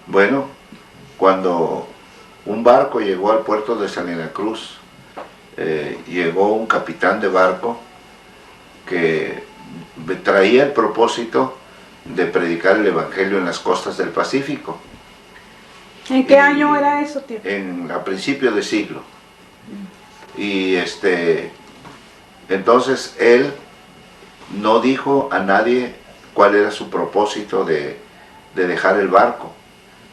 Bueno, cuando un barco llegó al puerto de Salina Cruz, llegó un capitán de barco que traía el propósito de predicar el Evangelio en las costas del Pacífico. ¿En qué año era eso, tío? A principios de siglo. Y entonces él no dijo a nadie cuál era su propósito de dejar el barco.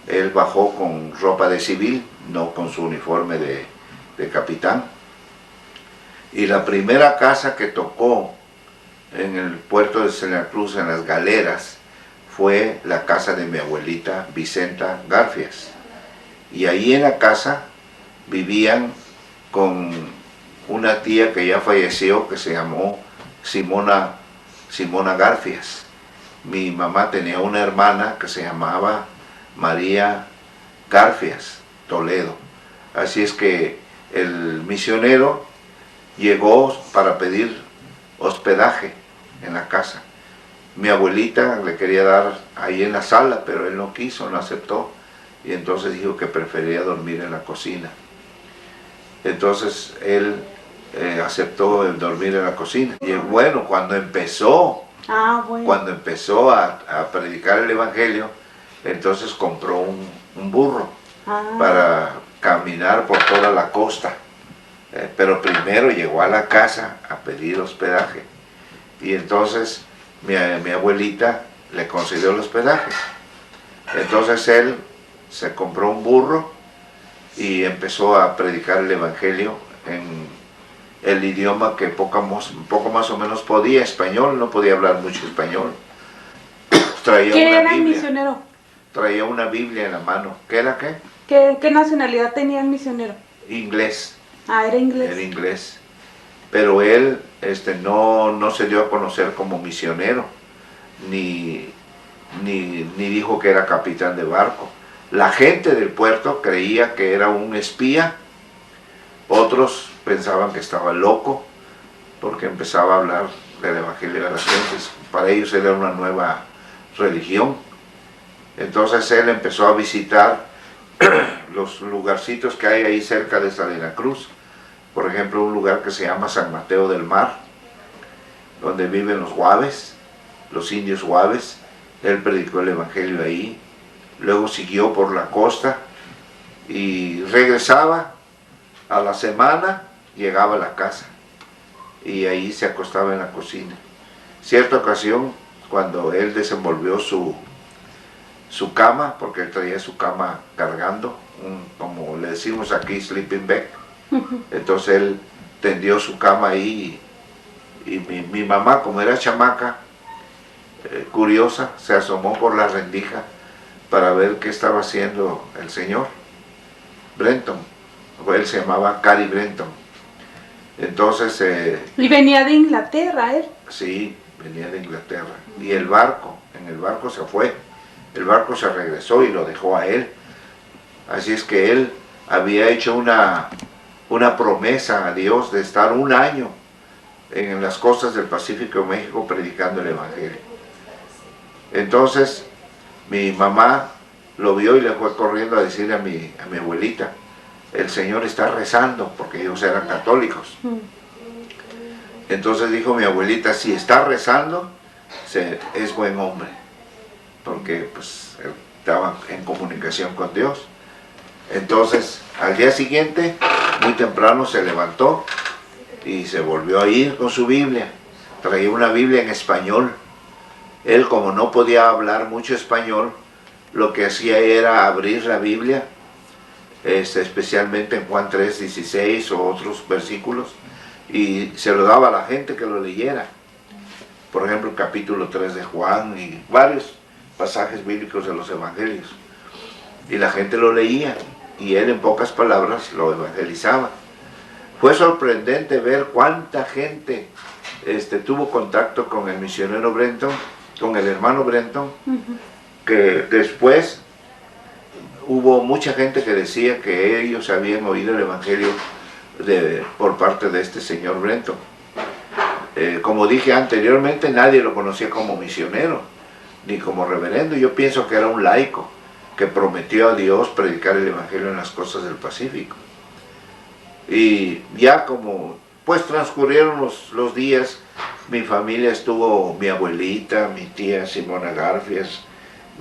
Él bajó con ropa de civil, no con su uniforme de capitán. Y la primera casa que tocó en el puerto de Salina Cruz, en las galeras, fue la casa de mi abuelita Vicenta Garfias. Y ahí en la casa vivían con una tía que ya falleció, que se llamó Simona Garfias. Mi mamá tenía una hermana que se llamaba María Garfias Toledo. Así es que el misionero llegó para pedir hospedaje en la casa. Mi abuelita le quería dar ahí en la sala, pero él no quiso, no aceptó, y entonces dijo que prefería dormir en la cocina. Entonces él aceptó el dormir en la cocina. Y bueno, cuando empezó a predicar el Evangelio, entonces compró un burro para caminar por toda la costa. Pero primero llegó a la casa a pedir hospedaje. Y entonces mi abuelita le concedió el hospedaje. Entonces él se compró un burro y empezó a predicar el Evangelio en el idioma que poco más o menos podía, español, no podía hablar mucho español. ¿Qué era el misionero? Traía una Biblia en la mano. ¿Qué era qué? ¿Qué nacionalidad tenía el misionero? Inglés. Ah, era inglés. Era inglés. Pero él no se dio a conocer como misionero, ni dijo que era capitán de barco. La gente del puerto creía que era un espía, otros pensaban que estaba loco, porque empezaba a hablar del Evangelio de las gentes. Para ellos era una nueva religión. Entonces él empezó a visitar los lugarcitos que hay ahí cerca de Salina Cruz. Por ejemplo, un lugar que se llama San Mateo del Mar, donde viven los guaves, los indios guaves. Él predicó el Evangelio ahí. Luego siguió por la costa y regresaba a la semana, llegaba a la casa y ahí se acostaba en la cocina. Cierta ocasión, cuando él desenvolvió su cama, porque él traía su cama cargando, como le decimos aquí, sleeping bag, entonces él tendió su cama ahí y mi mamá, como era chamaca, curiosa, se asomó por la rendija para ver qué estaba haciendo el señor Brenton. Él se llamaba Cary Brenton. Entonces... ¿Y venía de Inglaterra él? Sí, venía de Inglaterra. Y en el barco se fue. El barco se regresó y lo dejó a él. Así es que él había hecho una promesa a Dios de estar un año en las costas del Pacífico de México predicando el Evangelio. Entonces mi mamá lo vio y le fue corriendo a decirle a mi abuelita: el Señor está rezando, porque ellos eran católicos. Entonces dijo mi abuelita: si está rezando, es buen hombre, porque pues él estaba en comunicación con Dios. Entonces al día siguiente, muy temprano, se levantó y se volvió a ir con su Biblia. Traía una Biblia en español. Él, como no podía hablar mucho español, lo que hacía era abrir la Biblia, especialmente en Juan 3:16 o otros versículos, y se lo daba a la gente que lo leyera. Por ejemplo, el capítulo 3 de Juan y varios pasajes bíblicos de los evangelios. Y la gente lo leía, y él en pocas palabras lo evangelizaba. Fue sorprendente ver cuánta gente tuvo contacto con el misionero Brenton, con el hermano Brenton, que después hubo mucha gente que decía que ellos habían oído el Evangelio por parte de este señor Brenton. Como dije anteriormente, nadie lo conocía como misionero, ni como reverendo. Yo pienso que era un laico, que prometió a Dios predicar el Evangelio en las costas del Pacífico. Y ya como pues transcurrieron los días, mi familia estuvo, mi abuelita, mi tía Simona Garfias,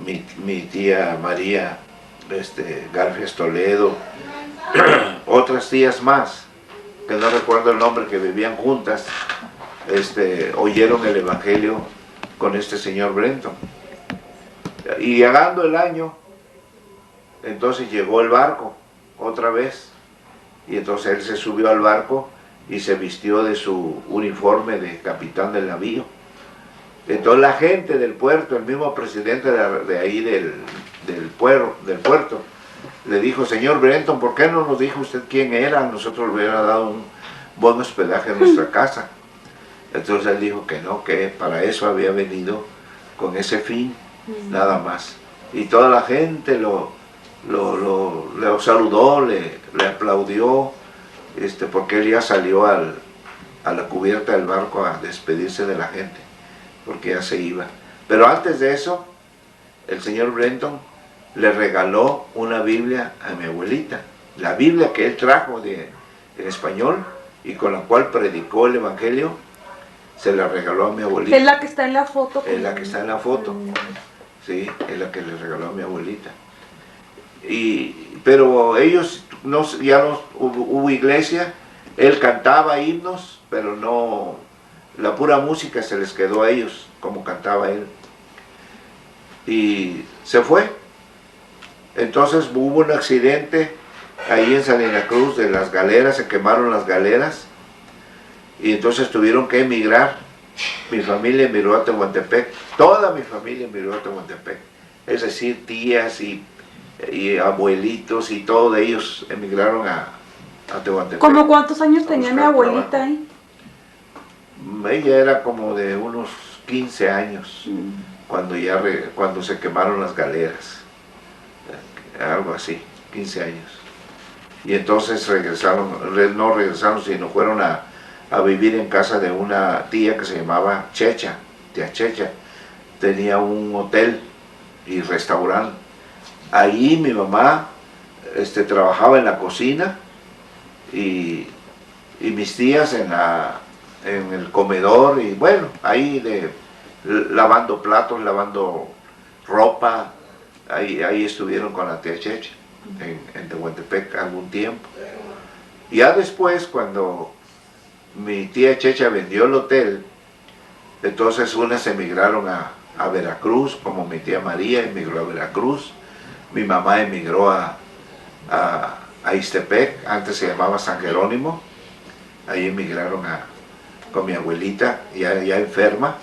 mi tía María Garfias Toledo, otras tías más, que no recuerdo el nombre, que vivían juntas, oyeron el Evangelio con este señor Brenton. Y llegando el año, entonces llegó el barco otra vez, y entonces él se subió al barco y se vistió de su uniforme de capitán del navío. Entonces la gente del puerto, el mismo presidente de ahí del puerto, le dijo: señor Brenton, ¿por qué no nos dijo usted quién era? Nosotros le hubiera dado un buen hospedaje en nuestra casa. Entonces él dijo que no, que para eso había venido, con ese fin, nada más. Y toda la gente lo saludó, le aplaudió, porque él ya salió a la cubierta del barco a despedirse de la gente, porque ya se iba. Pero antes de eso, el señor Brenton le regaló una Biblia a mi abuelita, la Biblia que él trajo en español y con la cual predicó el Evangelio. Se la regaló a mi abuelita. Es la que está en la foto. Es la que está en la foto. Sí, es la que le regaló a mi abuelita. Pero ellos, ya no hubo iglesia, él cantaba himnos, pero no, la pura música se les quedó a ellos, como cantaba él. Y se fue. Entonces hubo un accidente ahí en Salina Cruz de las galeras, se quemaron las galeras, y entonces tuvieron que emigrar. Mi familia emigró a Tehuantepec, toda mi familia emigró a Tehuantepec, es decir, tías y abuelitos y todos ellos emigraron a Tehuantepec. ¿Cómo cuántos años tenía mi abuelita ahí? Ella era como de unos 15 años, cuando se quemaron las galeras, algo así, 15 años. Y entonces no regresaron, sino fueron a vivir en casa de una tía que se llamaba Checha, tía Checha. Tenía un hotel y restaurante. Ahí mi mamá trabajaba en la cocina y mis tías en el comedor, y bueno, ahí lavando platos, lavando ropa. Ahí estuvieron con la tía Checha en Tehuantepec algún tiempo. Ya después, cuando mi tía Checha vendió el hotel, entonces unas emigraron a Veracruz, como mi tía María emigró a Veracruz, mi mamá emigró a Ixtepec, antes se llamaba San Jerónimo. Ahí emigraron con mi abuelita, ya enferma,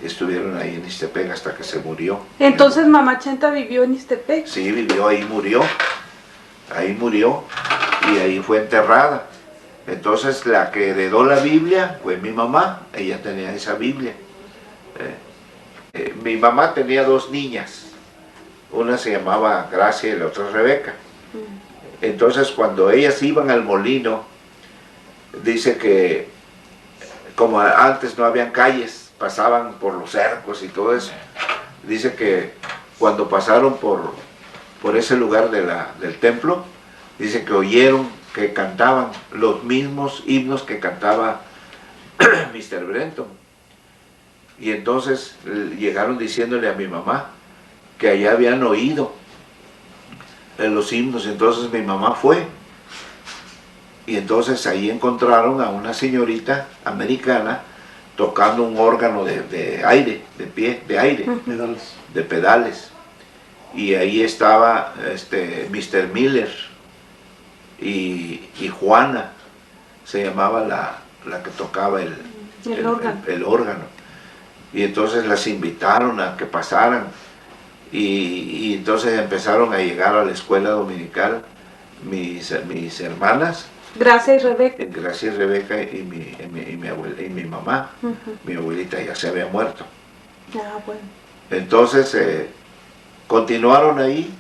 estuvieron ahí en Ixtepec hasta que se murió. Entonces mamá Chenta vivió en Ixtepec. Sí, vivió, ahí murió, y ahí fue enterrada. Entonces la que heredó la Biblia fue mi mamá, ella tenía esa Biblia. Mi mamá tenía dos niñas, una se llamaba Gracia y la otra Rebeca. Entonces cuando ellas iban al molino, dice que como antes no habían calles, pasaban por los cercos y todo eso, dice que cuando pasaron por ese lugar del templo, dice que oyeron que cantaban los mismos himnos que cantaba Mr. Brenton. Y entonces llegaron diciéndole a mi mamá que allá habían oído los himnos. Entonces mi mamá fue, y entonces ahí encontraron a una señorita americana tocando un órgano de aire, de aire, de pedales. Y ahí estaba Mr. Miller y Juana, se llamaba la que tocaba el órgano. Y entonces las invitaron a que pasaran, y entonces empezaron a llegar a la escuela dominical mis hermanas, Gracia y Rebeca. Gracia y Rebeca, y mi mamá. Mi abuelita ya se había muerto. Bueno. Entonces continuaron ahí,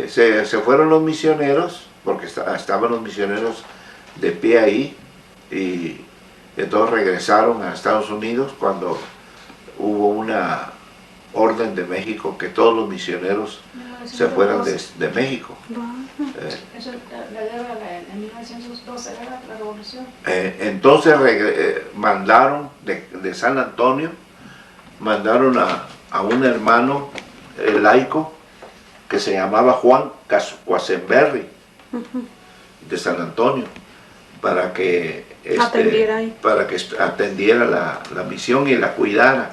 se fueron los misioneros, porque estaban los misioneros de pie ahí, y entonces regresaron a Estados Unidos cuando hubo orden de México que todos los misioneros se fueran de México. Eso, la guerra en 1912 era la revolución. Entonces mandaron de San Antonio, mandaron a un hermano laico que se llamaba Juan Quasenberry, de San Antonio, para que atendiera la misión y la cuidara.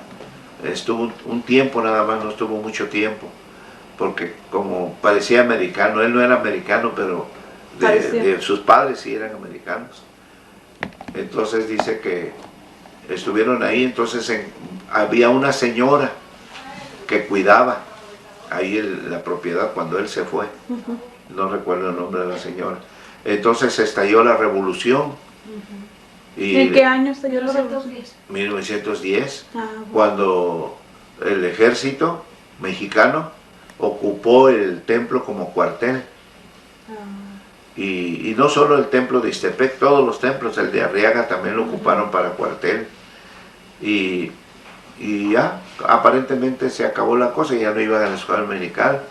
Estuvo un tiempo nada más, no estuvo mucho tiempo, porque como parecía americano, él no era americano, pero de sus padres sí eran americanos. Entonces dice que estuvieron ahí, entonces había una señora que cuidaba ahí la propiedad cuando él se fue. No recuerdo el nombre de la señora. Entonces estalló la revolución. ¿Y en qué año estalló la revolución? 1910, cuando el ejército mexicano ocupó el templo como cuartel. Y no solo el templo de Ixtepec, todos los templos, el de Arriaga también lo ocuparon para cuartel. Y ya, aparentemente se acabó la cosa, ya no iban a la escuela dominical.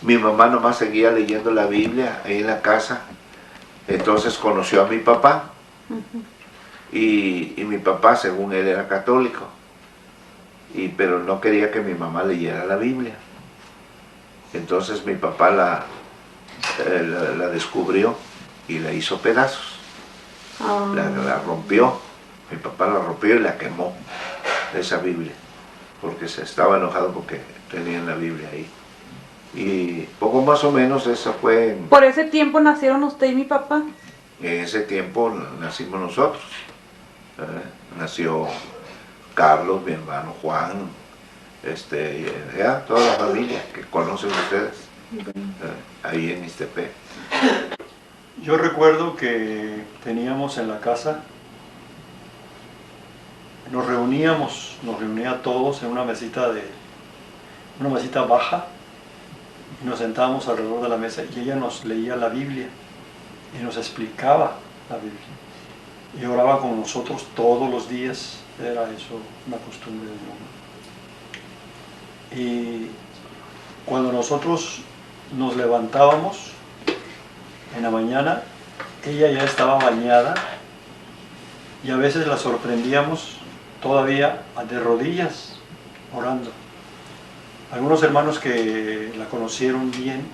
Mi mamá nomás seguía leyendo la Biblia ahí en la casa. Entonces conoció a mi papá. Y mi papá, según él, era católico. Pero no quería que mi mamá leyera la Biblia. Entonces mi papá la descubrió y la hizo pedazos. La rompió. Mi papá la rompió y la quemó, esa Biblia, porque se estaba enojado porque tenían la Biblia ahí. Y poco más o menos eso fue... ¿Por ese tiempo nacieron usted y mi papá? En ese tiempo nacimos nosotros. Nació Carlos, mi hermano Juan, ya toda la familia que conocen ustedes, ahí en Ixtepec. Yo recuerdo que teníamos en la casa, nos reunía todos en una mesita baja, y nos sentábamos alrededor de la mesa y ella nos leía la Biblia y nos explicaba la Biblia y oraba con nosotros todos los días. Era eso una costumbre de mi mamá. Y cuando nosotros nos levantábamos en la mañana, ella ya estaba bañada y a veces la sorprendíamos todavía de rodillas orando. Algunos hermanos que la conocieron bien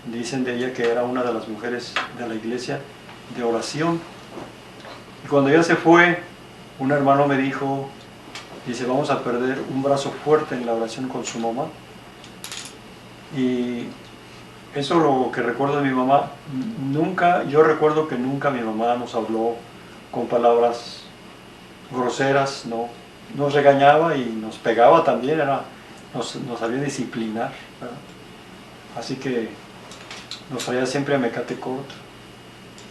dicen de ella que era una de las mujeres de la iglesia de oración. Y cuando ella se fue, un hermano me dijo, dice, vamos a perder un brazo fuerte en la oración con su mamá. Y eso es lo que recuerdo de mi mamá. Yo recuerdo que nunca mi mamá nos habló con palabras groseras, no. Nos regañaba y nos pegaba también, nos sabía disciplinar, ¿verdad? Así que nos traía siempre a Mecatecot.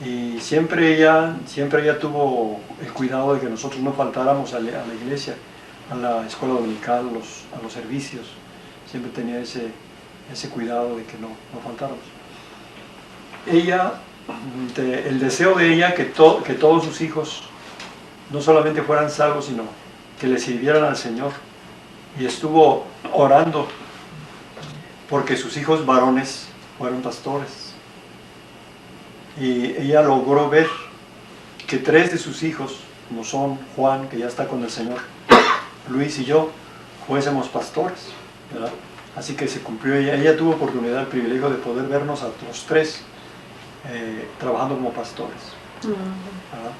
Y siempre ella tuvo el cuidado de que nosotros no faltáramos a la iglesia, a la escuela dominical, a los servicios. Siempre tenía ese cuidado de que no faltáramos. Ella, el deseo de ella que todos sus hijos no solamente fueran salvos, sino que le sirvieran al Señor. Y estuvo orando porque sus hijos varones fueron pastores. Y ella logró ver que 3 de sus hijos, como son Juan, que ya está con el Señor, Luis y yo, fuésemos pastores, ¿verdad? Así que se cumplió. Ella tuvo oportunidad, el privilegio de poder vernos a los 3 trabajando como pastores, ¿verdad?